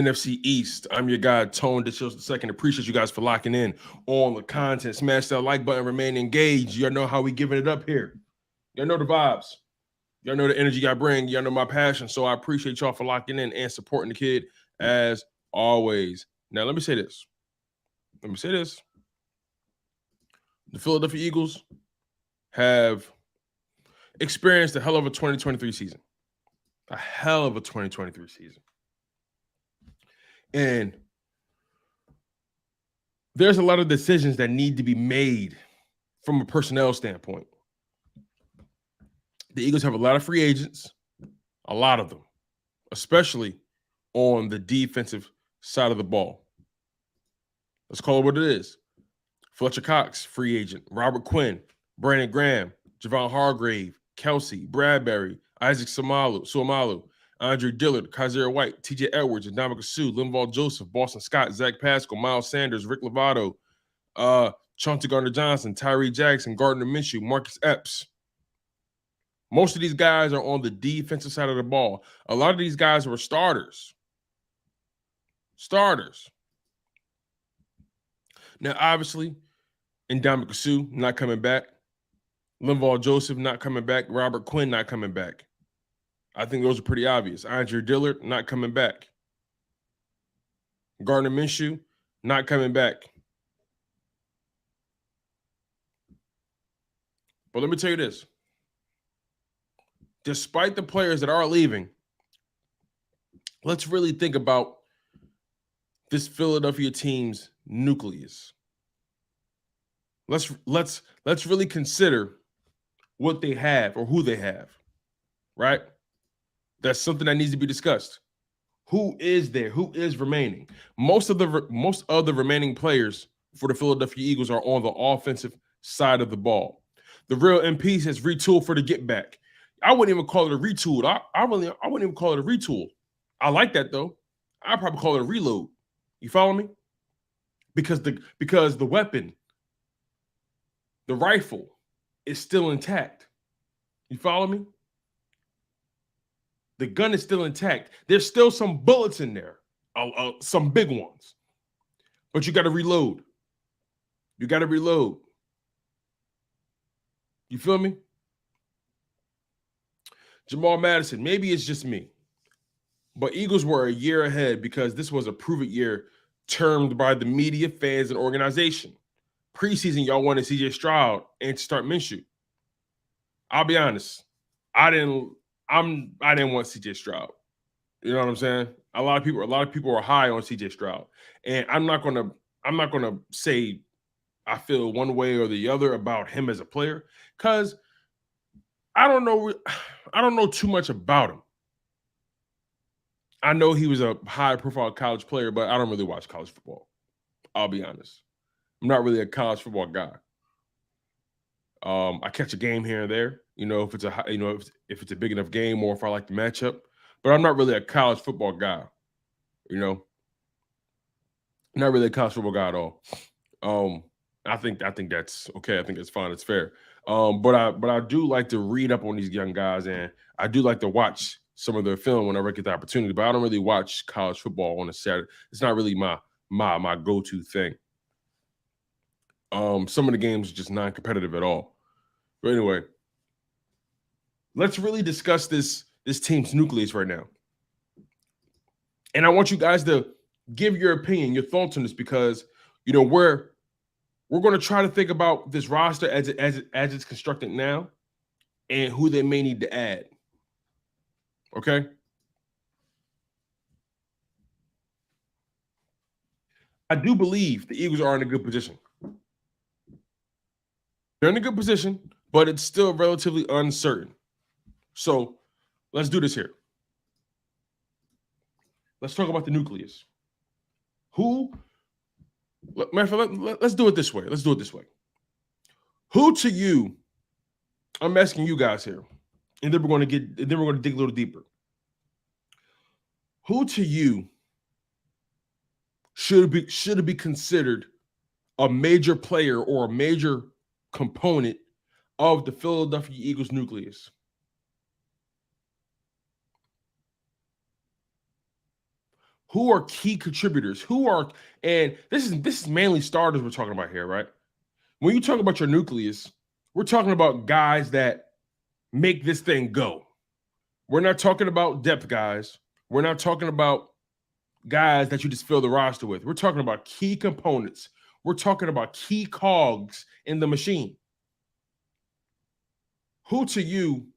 NFC East. I'm your guy, Tone DeShields II. Appreciate you guys for locking in on the content. Smash that like button, remain engaged. Y'all know how we giving it up here. Y'all know the vibes. Y'all know the energy I bring. Y'all know my passion. So I appreciate y'all for locking in and supporting the kid as always. Now, let me say this. The Philadelphia Eagles have experienced a hell of a 2023 season. A hell of a 2023 season. And there's a lot of decisions that need to be made from a personnel standpoint. The Eagles have a lot of free agents, a lot of them, especially on the defensive side of the ball. Let's call it what it is. Fletcher Cox, free agent. Robert Quinn, Brandon Graham, Javon Hargrave, Kelsey, Bradbury, Isaac Suomalu, Andre Dillard, Kaiser White, TJ Edwards, Ndamukong Suh, Linval Joseph, Boston Scott, Zach Pascal, Miles Sanders, Rick Lovato, Chauncey Gardner-Johnson, Tyree Jackson, Gardner Minshew, Marcus Epps. Most of these guys are on the defensive side of the ball. A lot of these guys were starters. Now, obviously, Ndamukong Suh not coming back. Linval Joseph not coming back. Robert Quinn not coming back. I think those are pretty obvious. Andre Dillard not coming back. Gardner Minshew not coming back. But let me tell you this. Despite the players that are leaving, let's really think about this Philadelphia team's nucleus. Let's really consider what they have or who they have, right? That's something that needs to be discussed. Who is there? Who is remaining? Most of the remaining players for the Philadelphia Eagles are on the offensive side of the ball. The real MP has retooled for the get back. I wouldn't even call it a retool. I wouldn't even call it a retool. I like that though. I'd probably call it a reload. You follow me? Because the weapon, the rifle, is still intact. You follow me? The gun is still intact. There's still some bullets in there, some big ones. But you got to reload. You feel me? Jamal Madison, maybe it's just me, but Eagles were a year ahead because this was a prove-it year termed by the media, fans, and organization. Preseason, y'all wanted CJ Stroud and to start Minshew. I'll be honest. I didn't want CJ Stroud. You know what I'm saying? A lot of people are high on CJ Stroud. And I'm not gonna say I feel one way or the other about him as a player, because I don't know too much about him. I know he was a high-profile college player, but I don't really watch college football. I'll be honest. I'm not really a college football guy. I catch a game here and there, if it's if it's a big enough game or if I like the matchup. But I'm not really a college football guy. Not really a college football guy at all. I think that's okay. I think that's fine. It's fair. But I do like to read up on these young guys, and I do like to watch some of their film whenever I get the opportunity. But I don't really watch college football on a Saturday. It's not really my go-to thing. Some of the games are just non-competitive at all. But anyway, let's really discuss this team's nucleus right now. And I want you guys to give your opinion, your thoughts on this, because we're going to try to think about this roster as it's constructed now and who they may need to add. Okay? I do believe the Eagles are in a good position. They're in a good position, but it's still relatively uncertain. So let's do this here. Let's talk about the nucleus. Let's do it this way. Who to you, I'm asking you guys here, and then we're going to dig a little deeper. Who to you should be considered a major player or a major component of the Philadelphia Eagles nucleus? Who are key contributors? And this is mainly starters we're talking about here, right? When you talk about your nucleus, we're talking about guys that make this thing go. We're not talking about depth guys. We're not talking about guys that you just fill the roster with. We're talking about key components. We're talking about key cogs in the machine. Who to you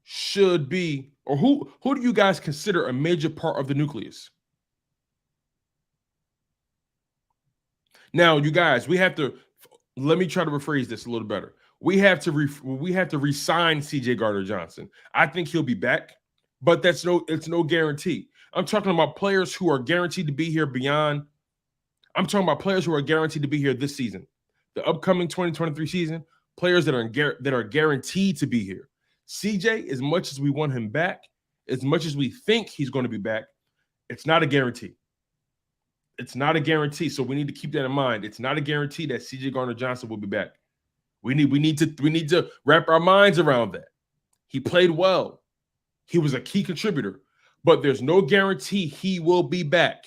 should be, or who do you guys consider a major part of the nucleus? Now, you guys, let me try to rephrase this a little better. We have to re-sign CJ Gardner-Johnson. I think he'll be back, but it's no guarantee. I'm talking about players who are guaranteed to be here beyond. I'm talking about players who are guaranteed to be here this season, the upcoming 2023 season. Players that are guaranteed to be here. CJ, as much as we want him back, as much as we think he's going to be back, it's not a guarantee. It's not a guarantee. So we need to keep that in mind. It's not a guarantee that CJ Gardner-Johnson will be back. We need to wrap our minds around that. He played well. He was a key contributor, but there's no guarantee he will be back.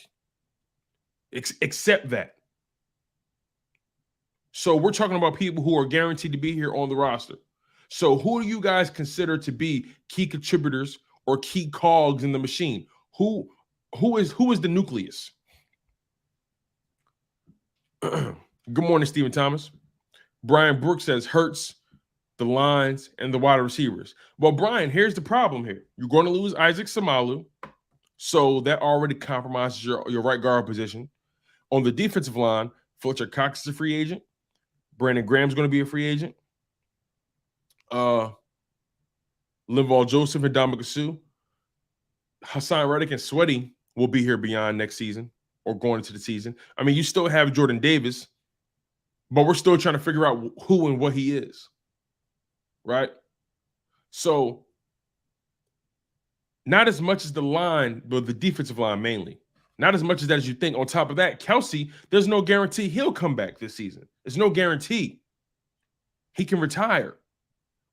Except that. So we're talking about people who are guaranteed to be here on the roster. So who do you guys consider to be key contributors or key cogs in the machine? Who is the nucleus? Good morning, Stephen Thomas. Brian Brooks says Hurts, the lines, and the wide receivers. Well, Brian, here's the problem here. You're going to lose Isaac Samalu, so that already compromises your right guard position. On the defensive line, Fletcher Cox is a free agent. Brandon Graham's going to be a free agent. Linval Joseph and Dominic Sue. Haason Reddick and Sweaty will be here beyond next season or going into the season. I mean, you still have Jordan Davis, but we're still trying to figure out who and what he is, right? So not as much as the line, but the defensive line mainly. Not as much as that as you think. On top of that, Kelsey, there's no guarantee he'll come back this season. There's no guarantee. He can retire.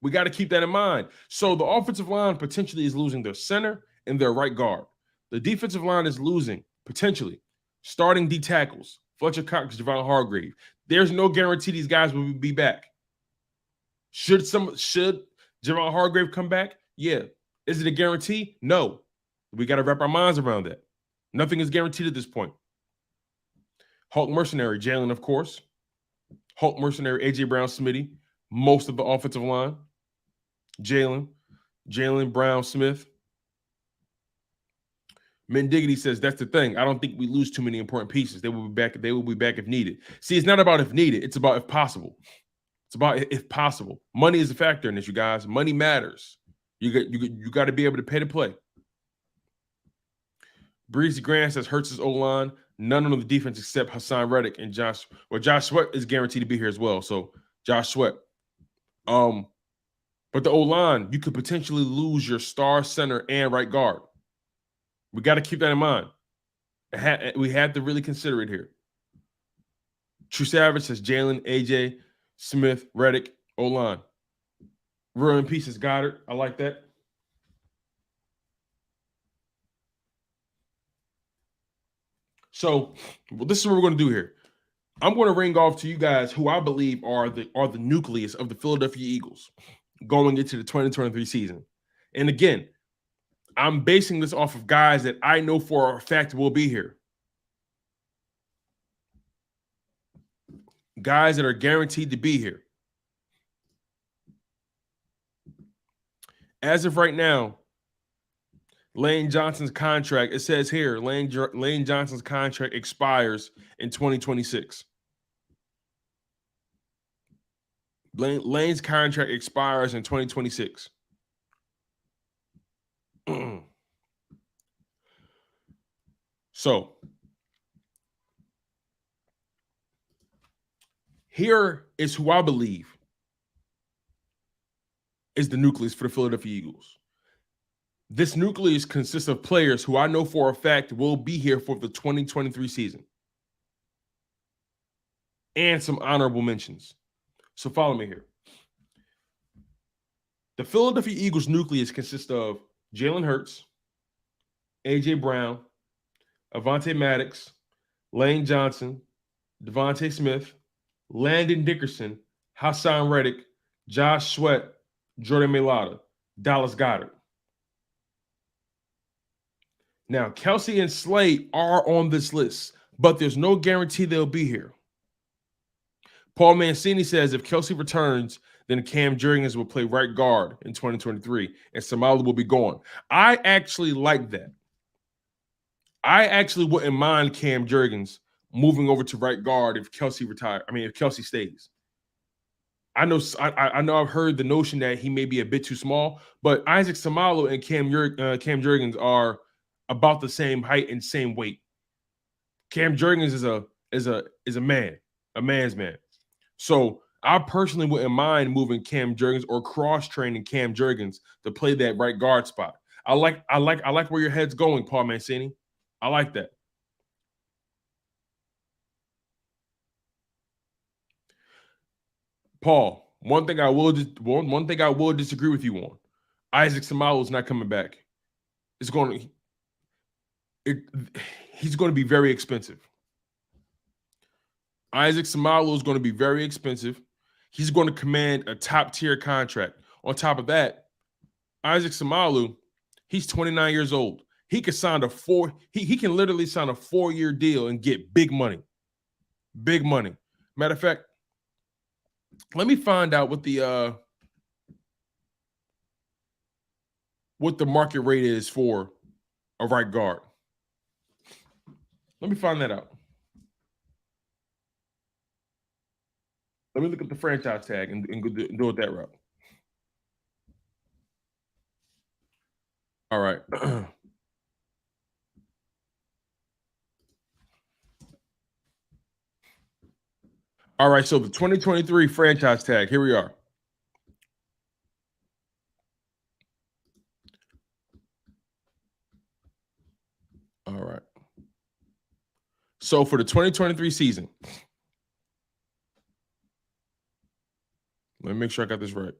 We got to keep that in mind. So the offensive line potentially is losing their center and their right guard. The defensive line is losing, potentially, starting D tackles, Fletcher Cox, Javon Hargrave. There's no guarantee these guys will be back. Should Javon Hargrave come back? Yeah. Is it a guarantee? No. We got to wrap our minds around that. Nothing is guaranteed at this point. Hulk Mercenary, Jalen, of course. Hulk Mercenary, A.J. Brown, Smitty. Most of the offensive line. Jalen, Brown, Smith. Mendiggity says, that's the thing. I don't think we lose too many important pieces. They will be back. They will be back if needed. See, it's not about if needed. It's about if possible. It's about if possible. Money is a factor in this, you guys. Money matters. You got to be able to pay to play. Breezy Grant says Hurts' O-line. None on the defense except Haason Reddick and Josh. Well, Josh Sweat is guaranteed to be here as well. So Josh Sweat. But the O-line, you could potentially lose your star center and right guard. We got to keep that in mind. We have to really consider it here. True Savage says Jalen, AJ, Smith, Reddick, O-line. Real in pieces, Goddard. I like that. So this is what we're going to do here. I'm going to ring off to you guys who I believe are the nucleus of the Philadelphia Eagles going into the 2023 season. And again, I'm basing this off of guys that I know for a fact will be here. Guys that are guaranteed to be here. As of right now, Lane Johnson's contract, it says here, Lane Johnson's contract expires in 2026. Lane's contract expires in 2026. So, here is who I believe is the nucleus for the Philadelphia Eagles. This nucleus consists of players who I know for a fact will be here for the 2023 season. And some honorable mentions. So follow me here. The Philadelphia Eagles nucleus consists of Jalen Hurts, A.J. Brown, Avonte Maddox, Lane Johnson, Devontae Smith, Landon Dickerson, Haason Reddick, Josh Sweat, Jordan Mailata, Dallas Goedert. Now, Kelsey and Slay are on this list, but there's no guarantee they'll be here. Paul Mancini says if Kelsey returns, then Cam Jurgens will play right guard in 2023, and Seumalo will be gone. I actually like that. I actually wouldn't mind Cam Jurgens moving over to right guard if Kelsey retires. I mean, if Kelsey stays. I know I've heard the notion that he may be a bit too small, but Isaac Seumalo and Cam Jurgens are about the same height and same weight. Cam Jurgens is a man's man. So I personally wouldn't mind moving Cam Jurgens or cross-training Cam Jurgens to play that right guard spot. I like where your head's going, Paul Mancini. I like that. Paul, one thing I will disagree with you on. Isaac Seumalo is not coming back. He's going to be very expensive. Isaac Seumalo is going to be very expensive. He's going to command a top-tier contract. On top of that, Isaac Seumalo, he's 29 years old. He can literally sign a 4-year deal and get big money. Big money. Matter of fact, let me find out what the market rate is for a right guard. Let me find that out. Let me look at the franchise tag and do it that route. All right. All right, so the 2023 franchise tag, here we are. All right. So for the 2023 season, let me make sure I got this right.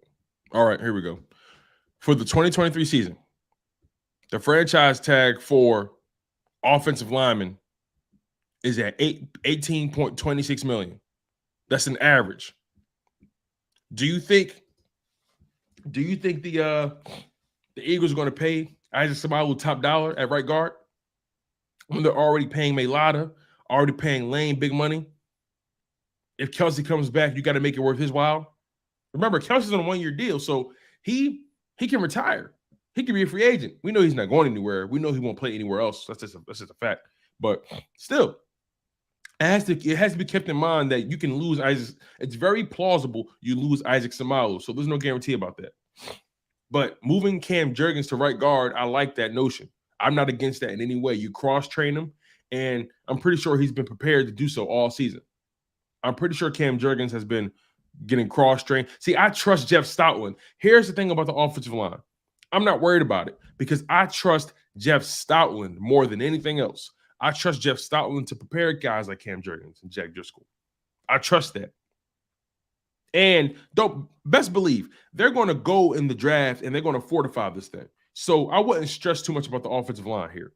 All right, here we go. For the 2023 season, the franchise tag for offensive linemen is at $18.26 million. That's an average. Do you think the Eagles are going to pay Isaac Seumalo top dollar at right guard when they're already paying Mailata, already paying Lane big money? If Kelsey comes back, you got to make it worth his while. Remember, Kelsey's on a 1-year deal, so he can retire. He can be a free agent. We know he's not going anywhere. We know he won't play anywhere else. That's just a fact. But still, it has to be kept in mind that you can lose Isaac. It's very plausible you lose Isaac Seumalo, so there's no guarantee about that. But moving Cam Jurgens to right guard, I like that notion. I'm not against that in any way. You cross-train him, and I'm pretty sure he's been prepared to do so all season. I'm pretty sure Cam Jurgens has been getting cross-trained. See, I trust Jeff Stoutland. Here's the thing about the offensive line. I'm not worried about it because I trust Jeff Stoutland more than anything else. I trust Jeff Stoutland to prepare guys like Cam Jurgens and Jack Driscoll. I trust that. And best believe they're going to go in the draft and they're going to fortify this thing. So I wouldn't stress too much about the offensive line here.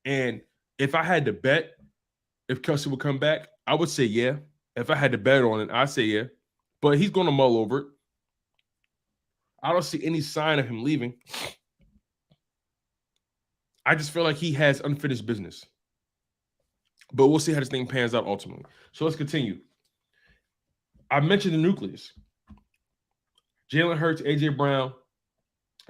And if I had to bet if Kelsey would come back, I would say yeah. If I had to bet on it, I'd say yeah. But he's going to mull over it. I don't see any sign of him leaving. I just feel like he has unfinished business. But we'll see how this thing pans out ultimately. So let's continue. I mentioned the nucleus. Jalen Hurts, A.J. Brown,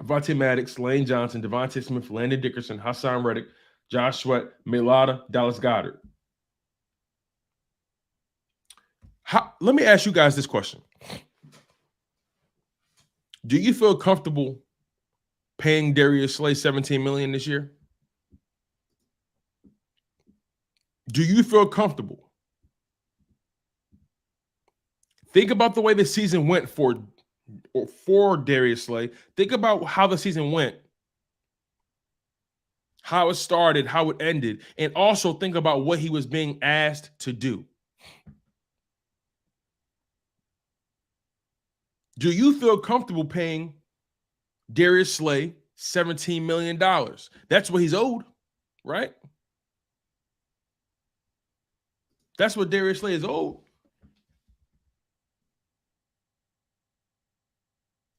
Avonte Maddox, Lane Johnson, Devontae Smith, Landon Dickerson, Haason Reddick, Josh Sweat, Mailata, Dallas Goedert. Let me ask you guys this question. Do you feel comfortable paying Darius Slay $17 million this year? Do you feel comfortable? Think about the way the season went for Darius Slay. Think about how the season went, how it started, how it ended, and also think about what he was being asked to do. Do you feel comfortable paying Darius Slay $17 million? That's what he's owed. right? That's what Darius Slay is owed.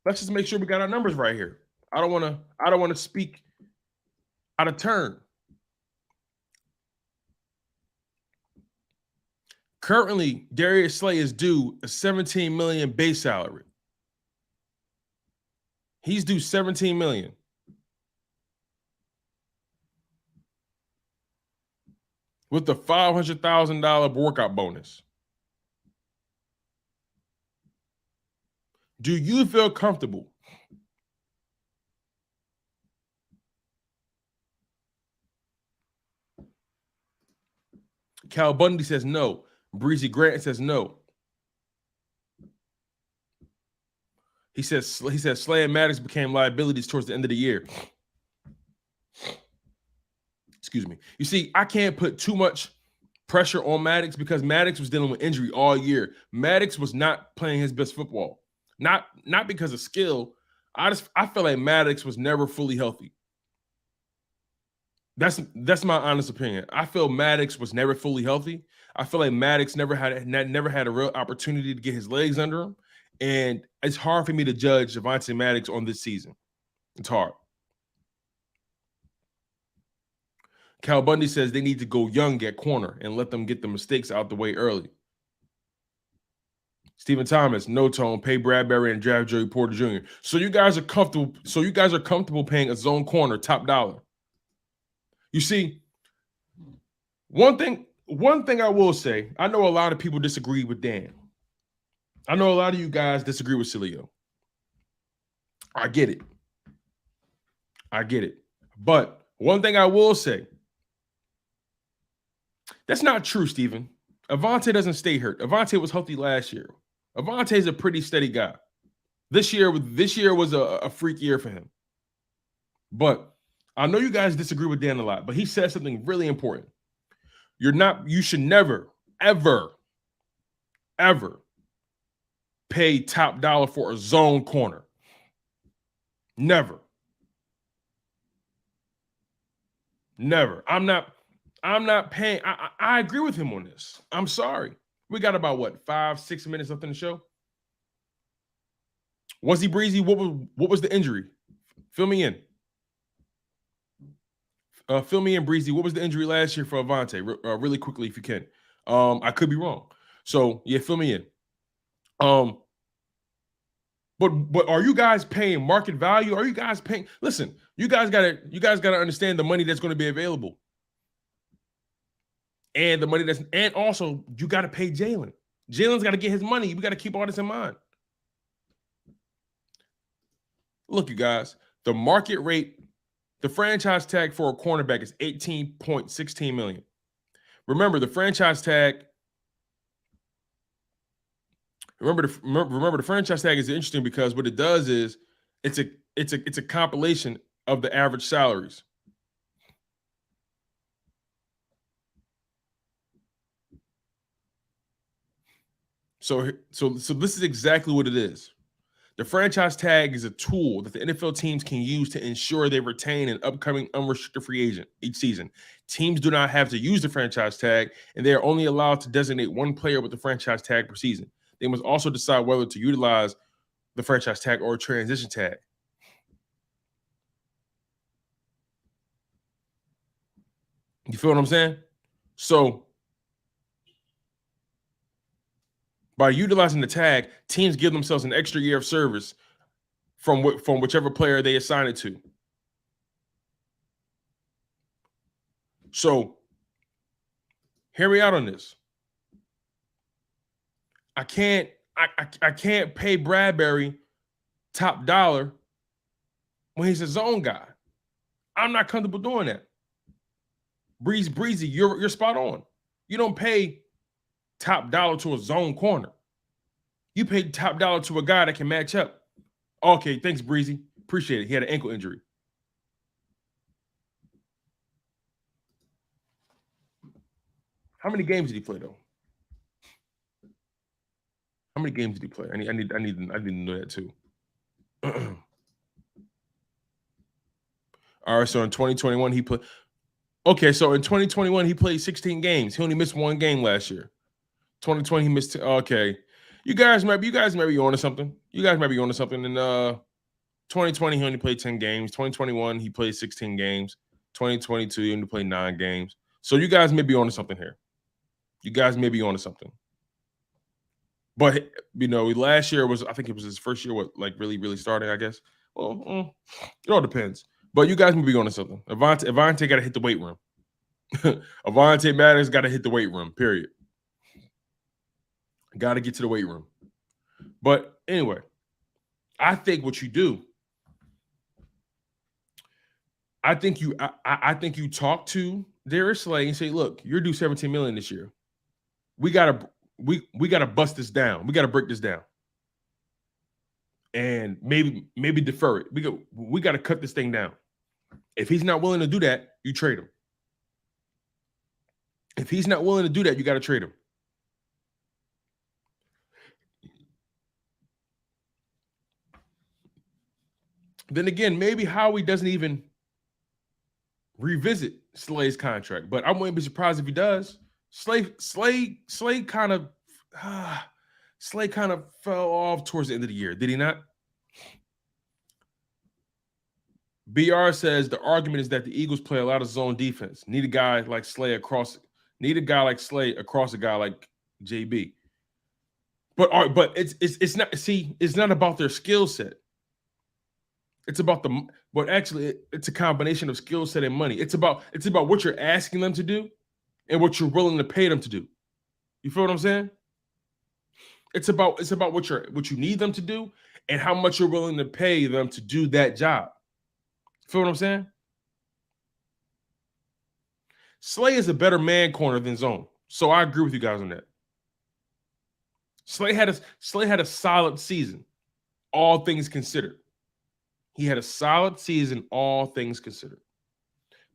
Let's just make sure we got our numbers right here. I don't want to speak out of turn. Currently, Darius Slay is due a $17 million base salary. He's due $17 million. With the $500,000 workout bonus. Do you feel comfortable Cal Bundy says no. Breezy Grant says no. He says Slay and Maddox became liabilities towards the end of the year. Excuse me. You see, I can't put too much pressure on Maddox because Maddox was dealing with injury all year. Maddox was not playing his best football. Not because of skill. I feel like Maddox was never fully healthy. That's my honest opinion. I feel Maddox was never fully healthy. I feel like Maddox never had a real opportunity to get his legs under him. And it's hard for me to judge Avonte Maddox on this season. It's hard. Cal Bundy says they need to go young at corner and let them get the mistakes out the way early. Stephen Thomas, no tone, pay Bradbury and draft Joey Porter Jr. So you guys are comfortable paying a zone corner top dollar. You see, one thing I will say, I know a lot of people disagree with Dan. I know a lot of you guys disagree with Cilio. I get it. But one thing I will say, that's not true, Steven. Avonte doesn't stay hurt. Avonte was healthy last year. Avonte is a pretty steady guy. This year was a freak year for him. But I know you guys disagree with Dan a lot, but he said something really important. You should never, ever, ever pay top dollar for a zone corner. Never. I'm not paying. I agree with him on this. I'm sorry. We got about 5-6 minutes left in the show. Was he breezy? What was the injury? Fill me in. Fill me in, Breezy. What was the injury last year for Avonte? Really quickly, if you can. I could be wrong. So yeah, fill me in. But are you guys paying market value? Are you guys paying? Listen, you guys gotta understand the money that's going to be available, and the money and also you got to pay Jalen. Jalen's got to get his money. We got to keep all this in mind. Look, you guys, the market rate. The franchise tag for a cornerback is $18.16 million. Remember, the franchise tag. Remember the franchise tag is interesting because what it does is it's a compilation of the average salaries. So this is exactly what it is. The franchise tag is a tool that the NFL teams can use to ensure they retain an upcoming unrestricted free agent each season. Teams do not have to use the franchise tag, and they are only allowed to designate one player with the franchise tag per season. They must also decide whether to utilize the franchise tag or a transition tag. You feel what I'm saying? So by utilizing the tag, teams give themselves an extra year of service from whichever player they assign it to. So hear me out on this. I can't pay Bradbury top dollar when he's a zone guy. I'm not comfortable doing that. Breezy, you're spot on. You don't pay top dollar to a zone corner. You pay top dollar to a guy that can match up. Okay, thanks, Breezy. Appreciate it. He had an ankle injury. How many games did he play though? How many games did he play? I need to know that too. All right, so in 2021 he played. Okay, so in 2021, he played 16 games. He only missed one game last year. 2020, he missed. Okay, you guys might be on to something. You guys might be on to something. In 2020, he only played 10 games. 2021, he played 16 games. 2022, he only played 9 games. So you guys may be on to something here. You guys may be on to something. But last year I think it was his first year, really starting, I guess. Well, it all depends. But you guys may be on to something. Avante got to hit the weight room. Avante Maddox got to hit the weight room, period. Got to get to the weight room. But anyway, I think what you do, I think you talk to Darius Slay and say, look, you're due $17 million this year. We gotta bust this down. We gotta break this down. And maybe defer it. We gotta cut this thing down. If he's not willing to do that, you trade him. If he's not willing to do that, you gotta trade him. Then again, maybe Howie doesn't even revisit Slay's contract, but I wouldn't be surprised if he does. Slay kind of fell off towards the end of the year, did he not? BR says the argument is that the Eagles play a lot of zone defense. Need a guy like Slay across a guy like JB. But it's not. See, it's not about their skill set. It's about it's a combination of skill set and money. It's about what you're asking them to do and what you're willing to pay them to do. You feel what I'm saying? It's about what you need them to do and how much you're willing to pay them to do that job. Feel what I'm saying? Slay is a better man corner than zone. So I agree with you guys on that. Slay had a solid season, all things considered. He had a solid season, all things considered.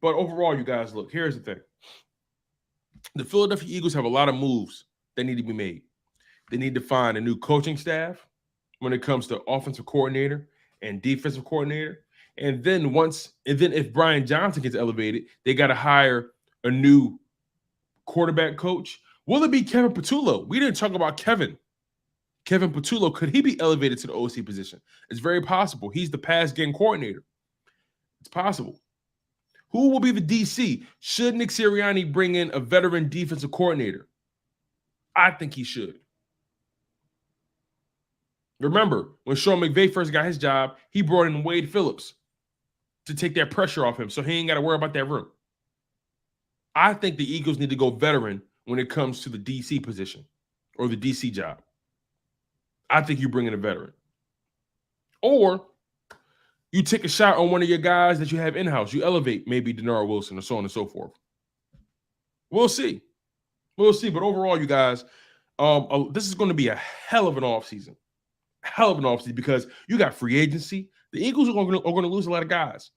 But overall, you guys, look, here's the thing. The Philadelphia Eagles have a lot of moves that need to be made. They need to find a new coaching staff when it comes to offensive coordinator and defensive coordinator. And then if Brian Johnson gets elevated, they got to hire a new quarterback coach. Will it be Kevin Patullo? We didn't talk about Kevin Patullo. Could he be elevated to the OC position? It's very possible. He's the pass game coordinator. It's possible. Who will be the DC? Should Nick Sirianni bring in a veteran defensive coordinator? I think he should. Remember, when Sean McVay first got his job, he brought in Wade Phillips to take that pressure off him so he ain't got to worry about that room. I think the Eagles need to go veteran when it comes to the DC position or the DC job. I think you bring in a veteran. Or you take a shot on one of your guys that you have in-house. You elevate maybe Denard Wilson or so on and so forth. We'll see. We'll see. But overall, you guys, this is going to be a hell of an offseason. Hell of an offseason because you got free agency. The Eagles are going to lose a lot of guys.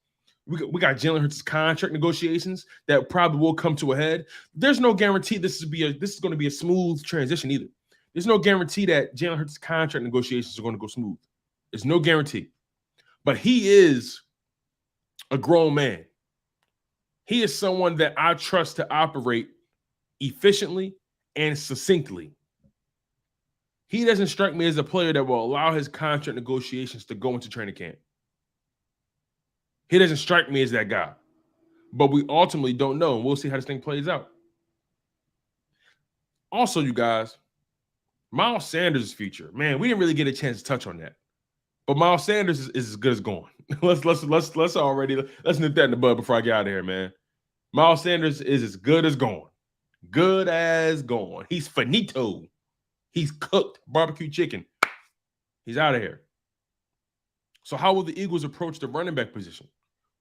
We got Jalen Hurts' contract negotiations that probably will come to a head. There's no guarantee this is going to be a smooth transition either. There's no guarantee that Jalen Hurts' contract negotiations are going to go smooth. There's no guarantee. But he is a grown man. He is someone that I trust to operate efficiently and succinctly. He doesn't strike me as a player that will allow his contract negotiations to go into training camp. He doesn't strike me as that guy. But we ultimately don't know, and we'll see how this thing plays out. Also, you guys, Miles Sanders' future. Man, we didn't really get a chance to touch on that. But Miles Sanders is as good as gone. Let's nip that in the bud before I get out of here, man. Miles Sanders is as good as gone. Good as gone. He's finito. He's cooked barbecue chicken. He's out of here. So how will the Eagles approach the running back position?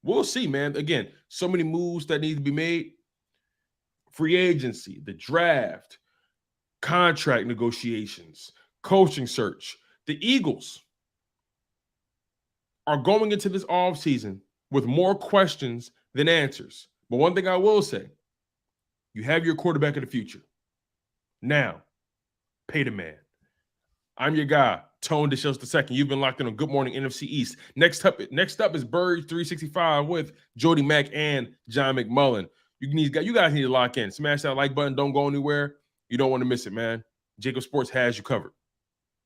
We'll see, man. Again, so many moves that need to be made. Free agency, the draft, contract negotiations, coaching search. The Eagles are going into this offseason with more questions than answers. But one thing I will say, you have your quarterback of the future. Now, pay the man. I'm your guy, Tone DeShields II. You've been locked in on Good Morning NFC East. Next up is Bird 365 with Jody Mack and John McMullen. You guys need to lock in. Smash that like button. Don't go anywhere. You don't want to miss it, man. JAKIB Sports has you covered.